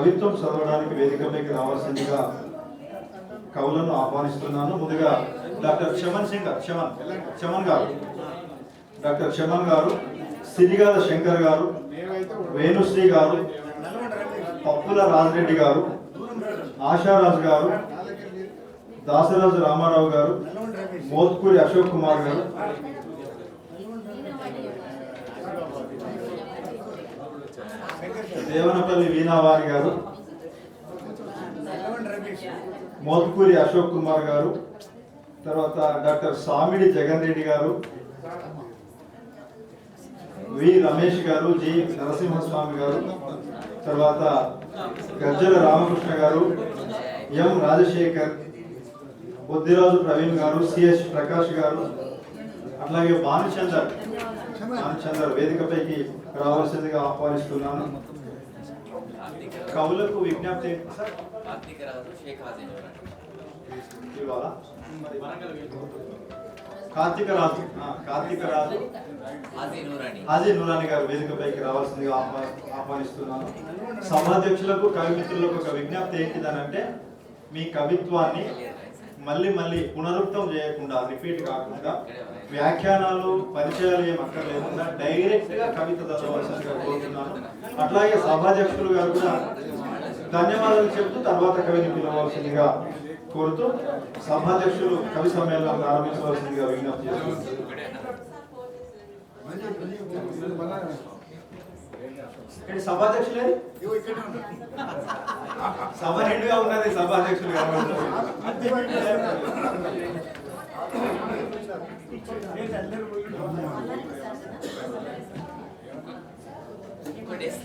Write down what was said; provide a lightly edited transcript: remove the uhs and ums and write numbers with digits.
కవిత్వం చదవడానికి వేదికపైకి రావాల్సిందిగా కవులను ఆహ్వానిస్తున్నాను. ముందుగా డాక్టర్ చమన్ గారు, డాక్టర్ చమన్ గారు, సిరిగాల శంకర్ గారు, వేణుశ్రీ గారు, పప్పుల రాజిరెడ్డి గారు, ఆశారాజు గారు, దాసరాజు రామారావు గారు, మోత్కూరి అశోక్ కుమార్ గారు, దేవనపల్లి వీణావారి గారు, మోత్కూరి అశోక్ కుమార్ గారు, తర్వాత డాక్టర్ సామిడి జగన్ రెడ్డి గారు, వి రమేష్ గారు, జి నరసింహస్వామి గారు, తర్వాత గజ్జల రామకృష్ణ గారు, ఎం రాజశేఖర్, బొద్దిరాజు ప్రవీణ్ గారు, సిఎస్ ప్రకాష్ గారు, అట్లాగే భానుచందర్ వేదికపైకి రావాల్సిందిగా ఆహ్వానిస్తున్నాను. కవులకు విజ్ఞప్తి కార్తీక రాజు హాజీ నూరాని గారు వేదికపైకి రావాల్సిందిగా ఆహ్వానిస్తున్నాను. సభాధ్యక్షులకు కవి మిత్రులకు ఒక విజ్ఞప్తి ఏంటిదనంటే, మీ కవిత్వాన్ని మళ్ళీ పునరుక్తం చేయకుండా, రిపీట్ కాకుండా, వ్యాఖ్యానాలు పరిచయాలు ఏం అక్కర్లేకుండా డైరెక్ట్ గా కవిత చదవవలసిందిగా కోరుతున్నాను. అట్లాగే సభాధ్యక్షులు గారు కూడా ధన్యవాదాలు చెబుతూ తర్వాత కవిని పిలవలసిందిగా కోరుతూ సభాధ్యక్షులు కవి సమ్మేళనం ప్రారంభించవలసిందిగా విజ్ఞప్తి చేస్తున్నారు. సభాధ్యక్షులే సభ నిండుగా ఉన్నది, సభాధ్యక్షులు What is